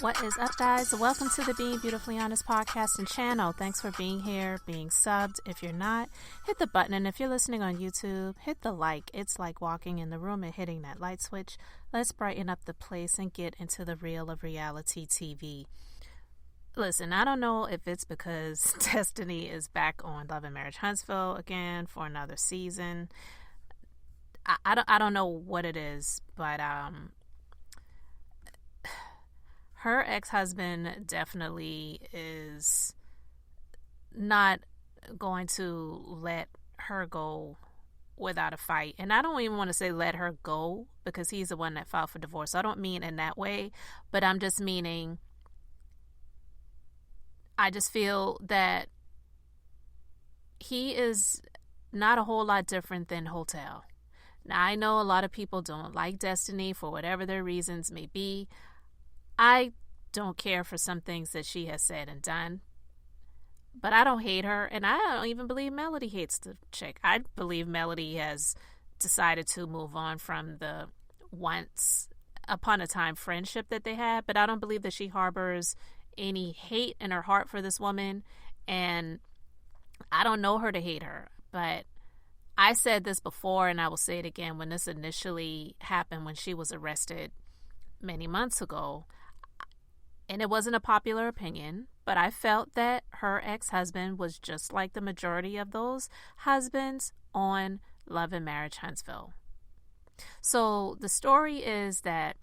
What is up, guys? Welcome to the Being Beautifully Honest podcast and channel. Thanks for being here, being subbed. If you're not, hit the button. And if you're listening on YouTube, hit the like. It's like walking in the room and hitting that light switch. Let's brighten up the place and get into the real of reality TV. Listen, I don't know if it's because Destiny is back on Love and Marriage Huntsville again for another season. I don't know what it is, but her ex-husband definitely is not going to let her go without a fight. And I don't even want to say let her go because he's the one that filed for divorce. So I don't mean in that way, but I'm just meaning I just feel that he is not a whole lot different than Hotel. Now, I know a lot of people don't like Destiny for whatever their reasons may be. I don't care for some things that she has said and done, but I don't hate her, and I don't even believe Melody hates the chick. I believe Melody has decided to move on from the once upon a time friendship that they had, but I don't believe that she harbors any hate in her heart for this woman, and I don't know her to hate her, but I said this before, and I will say it again. When this initially happened, when she was arrested many months ago, and it wasn't a popular opinion, but I felt that her ex-husband was just like the majority of those husbands on Love and Marriage Huntsville. So the story is that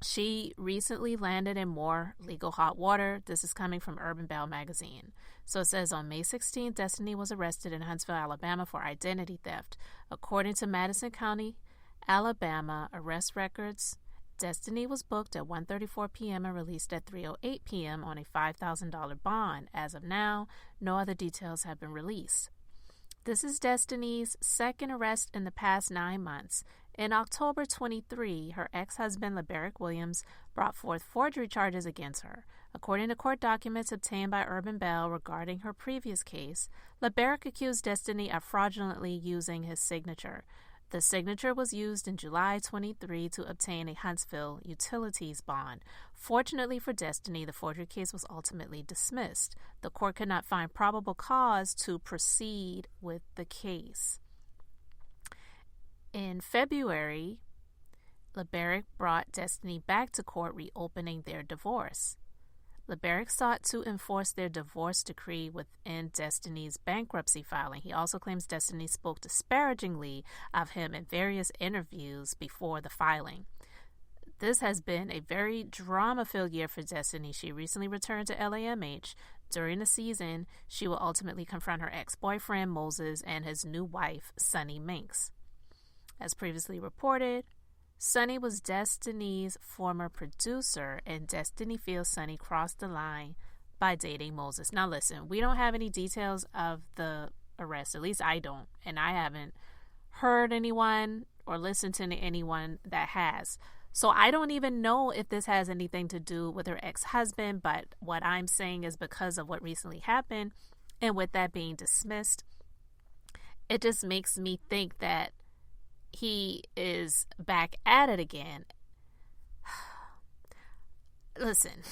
she recently landed in more legal hot water. This is coming from Urban Belle magazine. So it says on May 16th, Destiny was arrested in Huntsville, Alabama for identity theft. According to Madison County, Alabama arrest records, Destiny was booked at 1:34 p.m. and released at 3:08 p.m. on a $5,000 bond. As of now, no other details have been released. This is Destiny's second arrest in the past 9 months. In October 23, her ex-husband, labarrickwilliams, brought forth forgery charges against her. According to court documents obtained by Urban Belle regarding her previous case, Labarick accused Destiny of fraudulently using his signature. The signature was used in July 23 to obtain a Huntsville utilities bond. Fortunately for Destiny, the forgery case was ultimately dismissed. The court could not find probable cause to proceed with the case. In February, Labarick brought Destiny back to court, reopening their divorce. Labarick sought to enforce their divorce decree within Destiny's bankruptcy filing. He also claims Destiny spoke disparagingly of him in various interviews before the filing. This has been a very drama-filled year for Destiny. She recently returned to LAMH. During the season, she will ultimately confront her ex-boyfriend, Moses, and his new wife, Sunny Minks. As previously reported, Sunny was Destiny's former producer, and Destiny feels Sunny crossed the line by dating Moses. Now listen, we don't have any details of the arrest, at least I don't, and I haven't heard anyone or listened to anyone that has. So I don't even know if this has anything to do with her ex-husband, but what I'm saying is because of what recently happened, and with that being dismissed, it just makes me think that he is back at it again. Listen,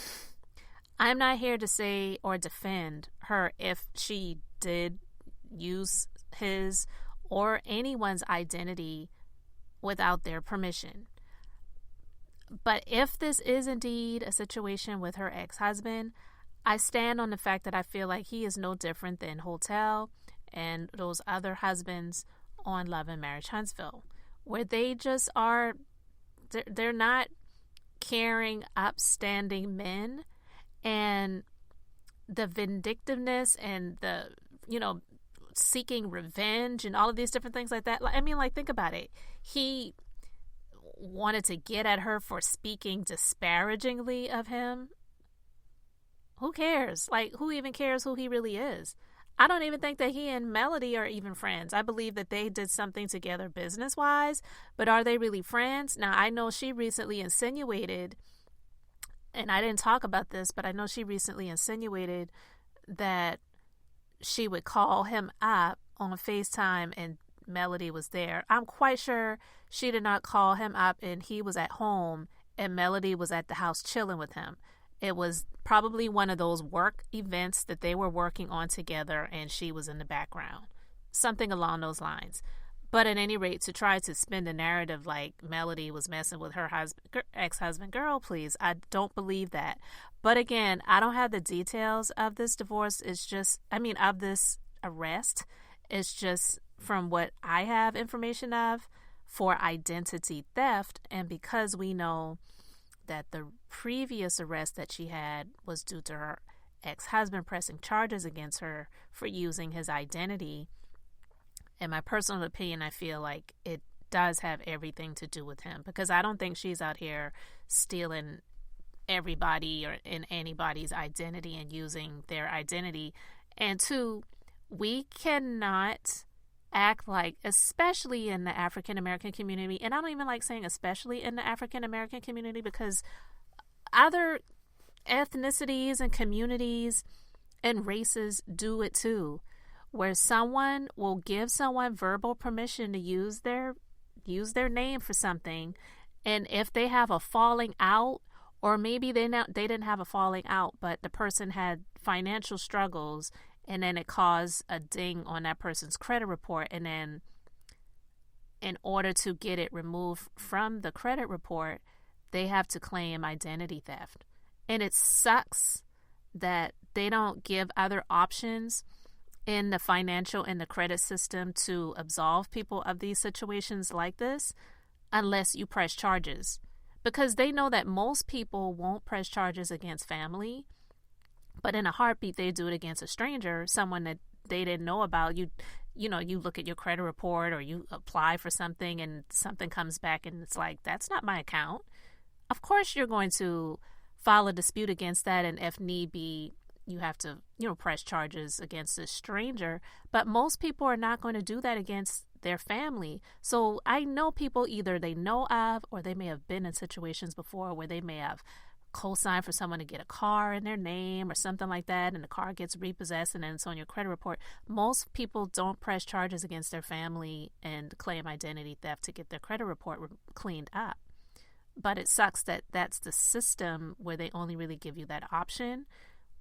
I'm not here to say or defend her if she did use his or anyone's identity without their permission. But if this is indeed a situation with her ex-husband, I stand on the fact that I feel like he is no different than Hotel and those other husbands on Love and Marriage Huntsville, where they just are, they're not caring, upstanding men, and the vindictiveness and the, seeking revenge and all of these different things like that. I mean, think about it. He wanted to get at her for speaking disparagingly of him. Who cares? Who even cares who he really is? I don't even think that he and Melody are even friends. I believe that they did something together business-wise, but are they really friends? Now, I know she recently insinuated, and I didn't talk about this, but I know she recently insinuated that she would call him up on FaceTime and Melody was there. I'm quite sure she did not call him up and he was at home and Melody was at the house chilling with him. It was probably one of those work events that they were working on together, and she was in the background. Something along those lines. But at any rate, to try to spin the narrative like Melody was messing with her ex-husband, girl, please, I don't believe that. But again, I don't have the details of this divorce. It's just, of this arrest. It's just from what I have information of for identity theft. And because we know that the previous arrest that she had was due to her ex-husband pressing charges against her for using his identity, in my personal opinion, I feel like it does have everything to do with him, because I don't think she's out here stealing everybody or in anybody's identity and using their identity. And two, we cannot act like, especially in the African American community, and I don't even like saying especially in the African American community, because other ethnicities and communities and races do it too, where someone will give someone verbal permission to use their name for something, and if they have a falling out, or maybe they didn't have a falling out, but the person had financial struggles, and then it caused a ding on that person's credit report, and then in order to get it removed from the credit report, they have to claim identity theft. And it sucks that they don't give other options in the financial and the credit system to absolve people of these situations like this unless you press charges, because they know that most people won't press charges against family, but in a heartbeat they do it against a stranger, someone that they didn't know about. You look at your credit report or you apply for something and something comes back and it's like, that's not my account. Of course you're going to file a dispute against that, and if need be, you have to, press charges against a stranger. But most people are not going to do that against their family. So I know people, either they know of or they may have been in situations before where they may have co-signed for someone to get a car in their name or something like that, and the car gets repossessed and then it's on your credit report. Most people don't press charges against their family and claim identity theft to get their credit report cleaned up. But it sucks that that's the system where they only really give you that option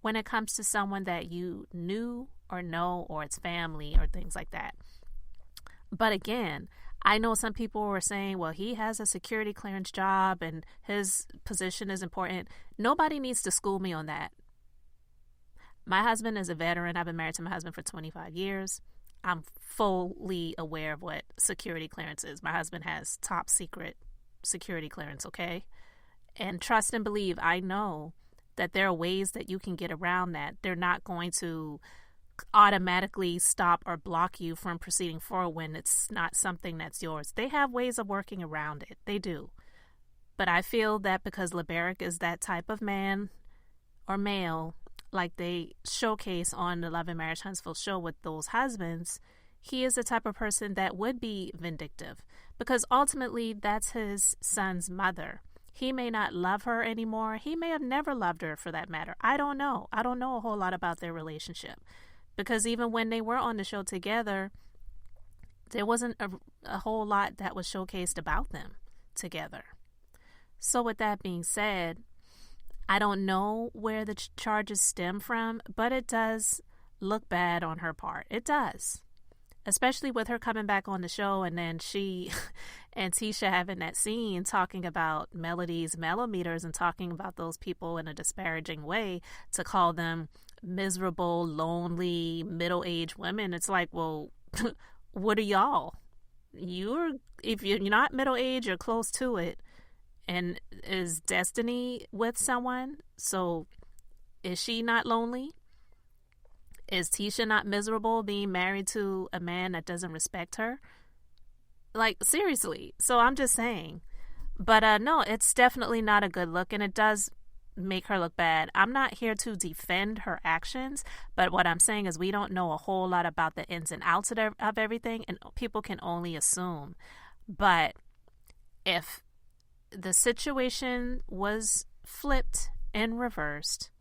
when it comes to someone that you knew or know, or it's family or things like that. But again, I know some people were saying, well, he has a security clearance job and his position is important. Nobody needs to school me on that. My husband is a veteran. I've been married to my husband for 25 years. I'm fully aware of what security clearance is. My husband has top secret security clearance, okay? And trust and believe, I know that there are ways that you can get around that. They're not going to automatically stop or block you from proceeding forward when it's not something that's yours. They have ways of working around it. They do. But I feel that because LeBaric is that type of man or male, like they showcase on the Love and Marriage Huntsville show with those husbands, he is the type of person that would be vindictive, because ultimately that's his son's mother. He may not love her anymore. He may have never loved her, for that matter. I don't know. I don't know a whole lot about their relationship, because even when they were on the show together, there wasn't a whole lot that was showcased about them together. So with that being said, I don't know where the charges stem from, but it does look bad on her part. It does. Especially with her coming back on the show, and then she and Tisha having that scene talking about Melody's mellometers and talking about those people in a disparaging way, to call them miserable, lonely, middle-aged women. It's like, well, what are y'all? If you're not middle-aged, you're close to it. And is Destiny with someone? So is she not lonely? Is Tisha not miserable being married to a man that doesn't respect her? Like, seriously. So I'm just saying. But no, it's definitely not a good look, and it does make her look bad. I'm not here to defend her actions, but what I'm saying is we don't know a whole lot about the ins and outs of everything, and people can only assume. But if the situation was flipped and reversed,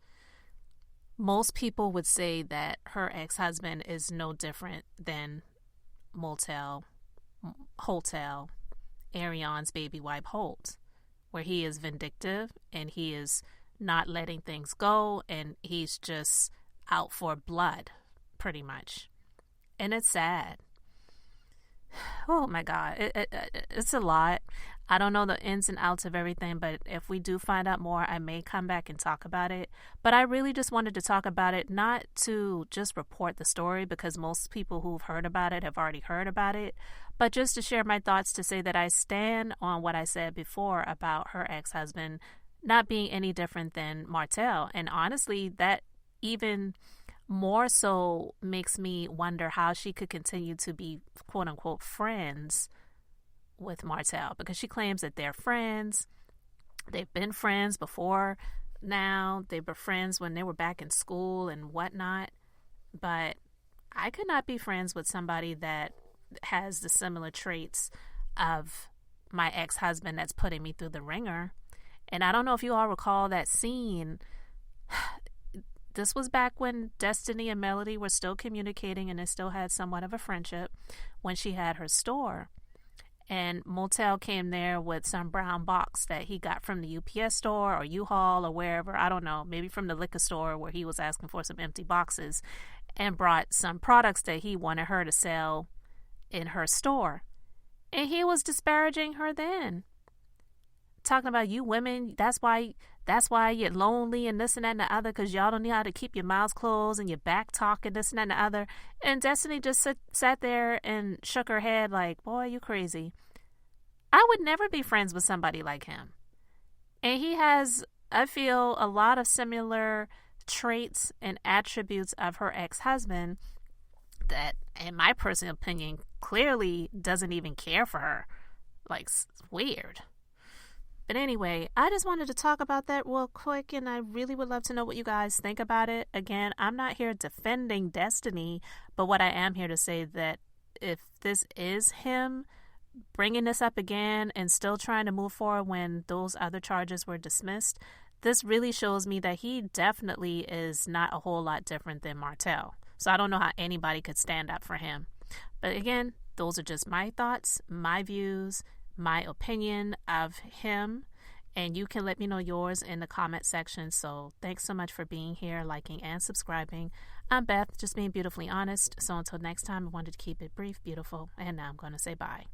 most people would say that her ex-husband is no different than Hotel, Arion's baby wife Holt. where he is vindictive and he is not letting things go, and he's just out for blood, pretty much. And it's sad. Oh my God, it's a lot. I don't know the ins and outs of everything, but if we do find out more, I may come back and talk about it. But I really just wanted to talk about it, not to just report the story, because most people who've heard about it have already heard about it, but just to share my thoughts, to say that I stand on what I said before about her ex-husband not being any different than Martell. And honestly, that even more so makes me wonder how she could continue to be quote unquote friends with Martell, because she claims that they're friends. They've been friends before now. They were friends when they were back in school and whatnot. But I could not be friends with somebody that has the similar traits of my ex-husband that's putting me through the ringer. And I don't know if you all recall that scene. This was back when Destiny and Melody were still communicating and they still had somewhat of a friendship, when she had her store. And Motel came there with some brown box that he got from the UPS store or U-Haul or wherever, I don't know, maybe from the liquor store where he was asking for some empty boxes, and brought some products that he wanted her to sell in her store. And he was disparaging her then. Talking about, you women, that's why you're lonely and this and that and the other, because y'all don't know how to keep your mouths closed and your back talking this and that and the other. And Destiny just sat there and shook her head like, boy, you crazy. I would never be friends with somebody like him. And he has, I feel, a lot of similar traits and attributes of her ex-husband that, in my personal opinion, clearly doesn't even care for her. Like, it's weird. But anyway, I just wanted to talk about that real quick, and I really would love to know what you guys think about it. Again, I'm not here defending Destiny, but what I am here to say that if this is him bringing this up again and still trying to move forward when those other charges were dismissed, this really shows me that he definitely is not a whole lot different than Martell. So I don't know how anybody could stand up for him. But again, those are just my thoughts, my views, my opinion of him, and you can let me know yours in the comment section. So thanks so much for being here, liking and subscribing. I'm Beth, just being beautifully honest. So until next time, I wanted to keep it brief, beautiful, and now I'm going to say bye.